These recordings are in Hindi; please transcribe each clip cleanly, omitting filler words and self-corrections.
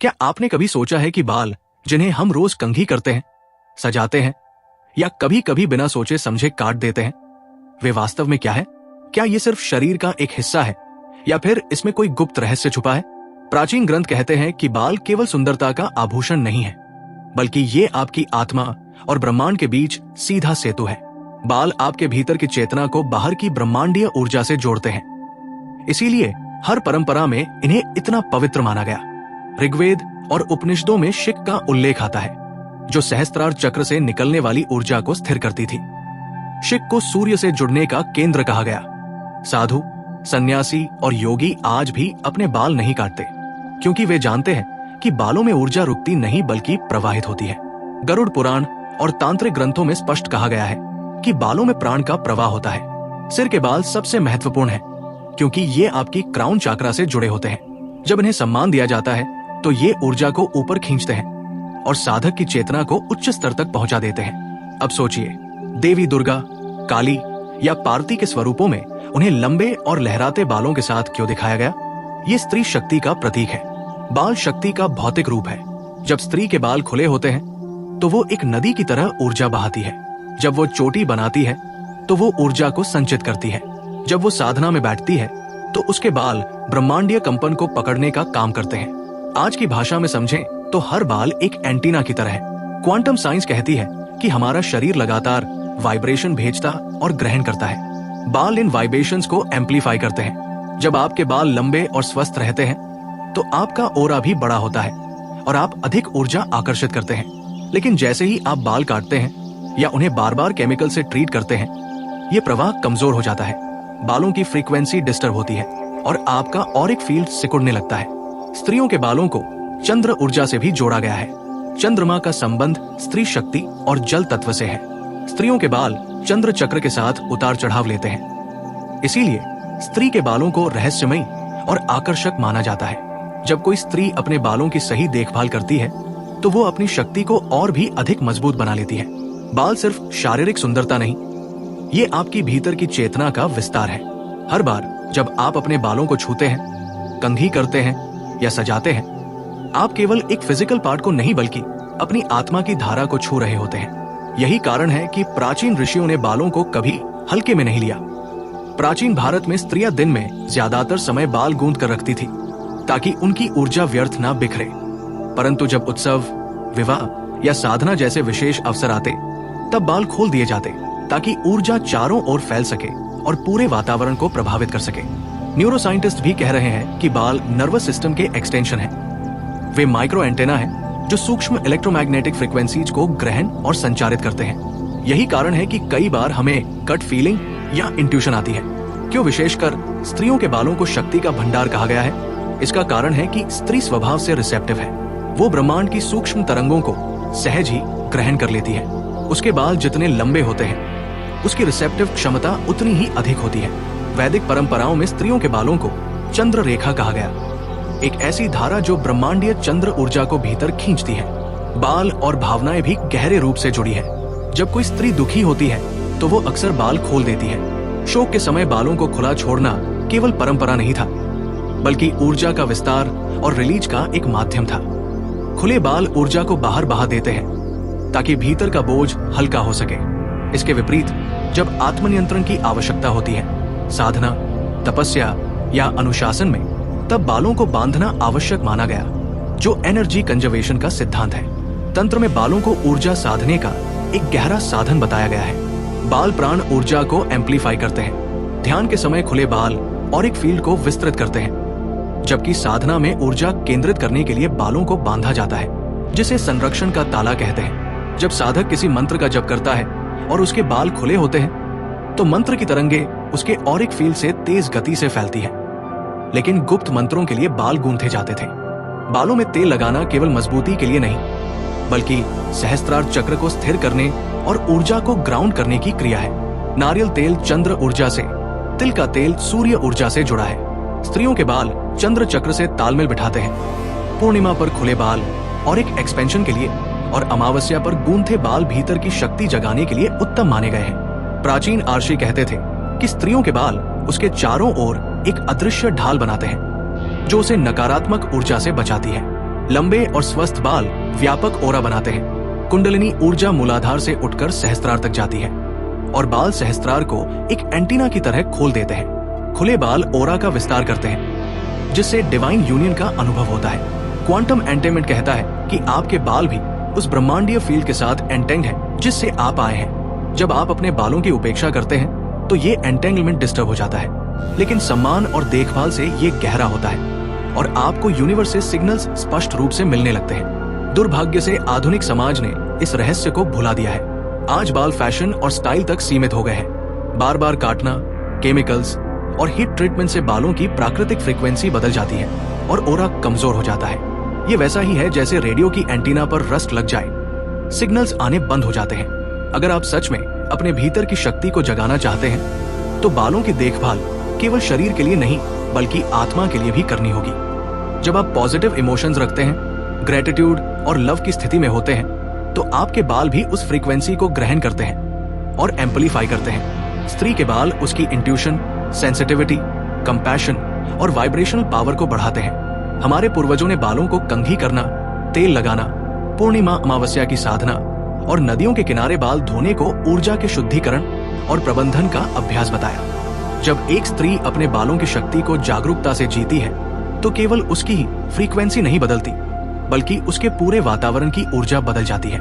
क्या आपने कभी सोचा है कि बाल जिन्हें हम रोज कंघी करते हैं, सजाते हैं या कभी कभी बिना सोचे समझे काट देते हैं, वे वास्तव में क्या है? क्या ये सिर्फ शरीर का एक हिस्सा है या फिर इसमें कोई गुप्त रहस्य छुपा है? प्राचीन ग्रंथ कहते हैं कि बाल केवल सुंदरता का आभूषण नहीं है, बल्कि ये आपकी आत्मा और ब्रह्मांड के बीच सीधा सेतु है। बाल आपके भीतर की चेतना को बाहर की ब्रह्मांडीय ऊर्जा से जोड़ते हैं। इसीलिए हर परंपरा में इन्हें इतना पवित्र माना गया। ऋग्वेद और उपनिषदों में शिक का उल्लेख आता है, जो सहस्त्रार चक्र से निकलने वाली ऊर्जा को स्थिर करती थी। शिक को सूर्य से जुड़ने का केंद्र कहा गया। साधु, सन्यासी और योगी आज भी अपने बाल नहीं काटते, क्योंकि वे जानते हैं कि बालों में ऊर्जा रुकती नहीं बल्कि प्रवाहित होती है। गरुड़ पुराण और तांत्रिक ग्रंथों में स्पष्ट कहा गया है कि बालों में प्राण का प्रवाह होता है। सिर के बाल सबसे महत्वपूर्ण हैं, क्योंकि ये आपकी क्राउन चाकरा से जुड़े होते हैं। जब इन्हें सम्मान दिया जाता है तो ये ऊर्जा को ऊपर खींचते हैं और साधक की चेतना को उच्च स्तर तक पहुंचा देते हैं। अब सोचिए, देवी दुर्गा, काली या पार्वती के स्वरूपों में उन्हें लंबे और लहराते बालों के साथ क्यों दिखाया गया? ये स्त्री शक्ति का प्रतीक है। बाल शक्ति का भौतिक रूप है। जब स्त्री के बाल खुले होते हैं तो वो एक नदी की तरह ऊर्जा बहाती है। जब वो चोटी बनाती है तो वो ऊर्जा को संचित करती है। जब वो साधना में बैठती है तो उसके बाल ब्रह्मांडीय कंपन को पकड़ने का काम करते हैं। आज की भाषा में समझें तो हर बाल एक एंटीना की तरह है। क्वांटम साइंस कहती है कि हमारा शरीर लगातार वाइब्रेशन भेजता और ग्रहण करता है। बाल इन वाइब्रेशंस को एम्पलीफाई करते हैं। जब आपके बाल लंबे और स्वस्थ रहते हैं तो आपका ओरा भी बड़ा होता है और आप अधिक ऊर्जा आकर्षित करते हैं। लेकिन जैसे ही आप बाल काटते हैं या उन्हें बार बार केमिकल से ट्रीट करते हैं, ये प्रवाह कमजोर हो जाता है। बालों की फ्रीक्वेंसी डिस्टर्ब होती है और आपका ऑरिक फील्ड सिकुड़ने लगता है। स्त्रियों के बालों को चंद्र ऊर्जा से भी जोड़ा गया है। चंद्रमा का संबंध स्त्री शक्ति और जल तत्व से है। स्त्रियों के बाल चंद्र चक्र के साथ उतार चढ़ाव लेते हैं। इसीलिए स्त्री के बालों को रहस्यमयी और आकर्षक माना जाता है। जब कोई स्त्री अपने बालों की सही देखभाल करती है तो वो अपनी शक्ति को और भी अधिक मजबूत बना लेती है। बाल सिर्फ शारीरिक सुंदरता नहीं, ये आपकी भीतर की चेतना का विस्तार है। हर बार जब आप अपने बालों को छूते हैं, कंघी करते हैं या सजाते हैं, आप केवल एक फिजिकल पार्ट को नहीं बल्कि अपनी आत्मा की धारा को छू रहे होते हैं। यही कारण है कि प्राचीन ऋषियों ने बालों को कभी हल्के में नहीं लिया। प्राचीन भारत में स्त्रियां दिन में ज्यादातर समय बाल गूंथ कर रखती थी ताकि उनकी ऊर्जा व्यर्थ ना बिखरे। परंतु जब उत्सव, विवाह या साधना जैसे विशेष अवसर आते तब बाल खोल दिए जाते ताकि ऊर्जा चारों ओर फैल सके और पूरे वातावरण को प्रभावित कर सके। न्यूरोसाइंटिस्ट भी कह रहे हैं कि बाल नर्वस सिस्टम के एक्सटेंशन हैं। वे माइक्रो एंटेना हैं जो सूक्ष्म इलेक्ट्रोमैग्नेटिक फ्रीक्वेंसीज को ग्रहण और संचारित करते हैं। यही कारण है कि कई बार हमें गट फीलिंग या इंट्यूशन आती है। क्यों विशेषकर स्त्रियों के बालों को शक्ति का भंडार कहा गया है? इसका कारण है कि स्त्री स्वभाव से रिसेप्टिव है। वो ब्रह्मांड की सूक्ष्म तरंगों को सहज ही ग्रहण कर लेती है। उसके बाल जितने लंबे होते हैं उसकी रिसेप्टिव क्षमता उतनी ही अधिक होती है। वैदिक परंपराओं में स्त्रियों के बालों को चंद्र रेखा कहा गया, एक ऐसी धारा जो ब्रह्मांडीय चंद्र ऊर्जा को भीतर खींचती है। बाल और भावनाएं भी गहरे रूप से जुड़ी है। जब कोई स्त्री दुखी होती है तो वो अक्सर बाल खोल देती है। शोक के समय बालों को खुला छोड़ना केवल परंपरा नहीं था, बल्कि ऊर्जा का विस्तार और रिलीज का एक माध्यम था। खुले बाल ऊर्जा को बाहर बहा देते हैं ताकि भीतर का बोझ हल्का हो सके। इसके विपरीत जब आत्मनियंत्रण की आवश्यकता होती है, साधना, तपस्या या अनुशासन में, तब बालों को बांधना आवश्यक माना गया, जो एनर्जी कंजर्वेशन का सिद्धांत है। तंत्र में बालों को ऊर्जा साधने का एक गहरा साधन बताया गया है। बाल प्राण ऊर्जा को एम्पलीफाई करते हैं। ध्यान के समय खुले बाल ऑरिक फील्ड को विस्तृत करते हैं, जबकि साधना में ऊर्जा केंद्रित करने के लिए बालों को बांधा जाता है, जिसे संरक्षण का ताला कहते हैं। जब साधक किसी मंत्र का जप करता है और उसके बाल खुले होते हैं तो मंत्र की तरंगे उसके ऑरिक फील्ड से तेज गति से फैलती है। लेकिन गुप्त मंत्रों के लिए बाल गूंथे जाते थे। बालों में तेल लगाना केवल मजबूती के लिए नहीं, बल्कि सहस्त्रार चक्र को स्थिर करने और ऊर्जा को ग्राउंड करने की क्रिया है। नारियल तेल चंद्र ऊर्जा से, तिल का तेल सूर्य ऊर्जा से जुड़ा है। स्त्रियों के बाल चंद्र चक्र से तालमेल बिठाते हैं। पूर्णिमा पर खुले बाल और एक एक्सपेंशन के लिए और अमावस्या पर गूंथे बाल भीतर की शक्ति जगाने के लिए उत्तम माने गए हैं। प्राचीन आर्षी कहते थे कि स्त्रियों के बाल उसके चारों ओर एक अदृश्य ढाल बनाते हैं जो उसे नकारात्मक ऊर्जा से बचाती है। लंबे और स्वस्थ बाल व्यापक ओरा बनाते हैं। कुंडलिनी ऊर्जा मूलाधार से उठकर सहस्त्रार तक जाती है और बाल सहस्त्रार को एक एंटीना की तरह खोल देते हैं। खुले बाल ओरा का विस्तार करते हैं, जिससे डिवाइन यूनियन का अनुभव होता है। क्वांटम एंटेनमेंट कहता है कि आपके बाल भी उस ब्रह्मांडीय फील्ड के साथ एंटेंग है जिससे आप आए हैं। जब आप अपने बालों की उपेक्षा करते हैं तो ये एंटेंगलमेंट डिस्टर्ब हो जाता है, लेकिन सम्मान और देखभाल से ये गहरा होता है और आपको यूनिवर्स से सिग्नल्स स्पष्ट रूप से मिलने लगते हैं। दुर्भाग्य से आधुनिक समाज ने इस रहस्य को भुला दिया है। आज बाल फैशन और स्टाइल तक सीमित हो गए हैं। बार बार काटना, केमिकल्स और हीट ट्रीटमेंट से बालों की प्राकृतिक फ्रीक्वेंसी बदल जाती है और ओरा कमजोर हो जाता है। ये वैसा ही है जैसे रेडियो की एंटीना पर रस्ट लग जाए, सिग्नल्स आने बंद हो जाते हैं। अगर आप सच में अपने भीतर की शक्ति को जगाना चाहते हैं तो बालों की देखभाल केवल शरीर के लिए नहीं बल्कि आत्मा के लिए भी करनी होगी। जब आप पॉजिटिव इमोशंस रखते हैं, ग्रेटिट्यूड और लव की स्थिति में होते हैं, तो आपके बाल भी उस फ्रीक्वेंसी को ग्रहण करते हैं और एम्पलीफाई करते हैं। स्त्री के बाल उसकी इंट्यूशन, सेंसिटिविटी, कंपैशन और वाइब्रेशनल पावर को बढ़ाते हैं। हमारे पूर्वजों ने बालों को कंघी करना, तेल लगाना, पूर्णिमा अमावस्या की साधना और नदियों के किनारे बाल धोने को ऊर्जा के शुद्धिकरण और प्रबंधन का अभ्यास बताया। जब एक स्त्री अपने बालों की शक्ति को जागरूकता से जीती है तो केवल उसकी फ्रीक्वेंसी नहीं बदलती बल्कि उसके पूरे वातावरण की ऊर्जा बदल जाती है।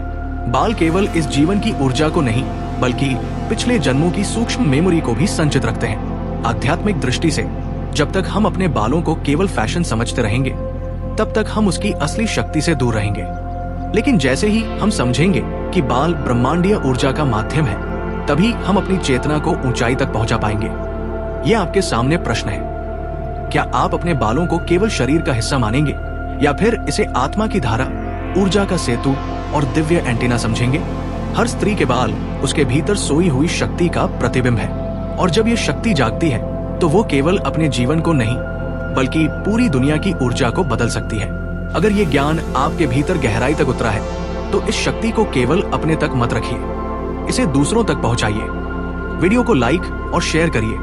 बाल केवल इस जीवन की ऊर्जा को नहीं बल्कि पिछले जन्मों की सूक्ष्म मेमोरी को भी संचित रखते हैं। आध्यात्मिक दृष्टि से जब तक हम अपने बालों को केवल फैशन समझते रहेंगे तब तक हम उसकी असली शक्ति से दूर रहेंगे। लेकिन जैसे ही हम समझेंगे कि बाल ब्रह्मांडीय ऊर्जा का माध्यम है, तभी हम अपनी चेतना को ऊंचाई तक पहुंचा पाएंगे। यह आपके सामने प्रश्न है, क्या आप अपने बालों को केवल शरीर का हिस्सा मानेंगे या फिर इसे आत्मा की धारा, ऊर्जा का सेतु और दिव्य एंटीना समझेंगे? हर स्त्री के बाल उसके भीतर सोई हुई शक्ति का प्रतिबिंब है और जब ये शक्ति जागती है तो वो केवल अपने जीवन को नहीं बल्कि पूरी दुनिया की ऊर्जा को बदल सकती है। अगर ये ज्ञान आपके भीतर गहराई तक उतरा है तो इस शक्ति को केवल अपने तक मत रखिए, इसे दूसरों तक पहुंचाइए। वीडियो को लाइक और शेयर करिए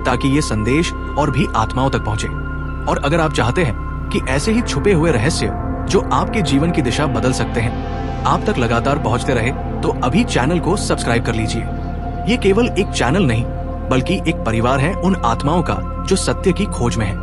ताकि ये संदेश और भी आत्माओं तक पहुंचे। और अगर आप चाहते हैं कि ऐसे ही छुपे हुए रहस्य जो आपके जीवन की दिशा बदल सकते हैं आप तक लगातार पहुंचते रहे तो अभी चैनल को सब्सक्राइब कर लीजिए। ये केवल एक चैनल नहीं बल्कि एक परिवार है उन आत्माओं का जो सत्य की खोज में है।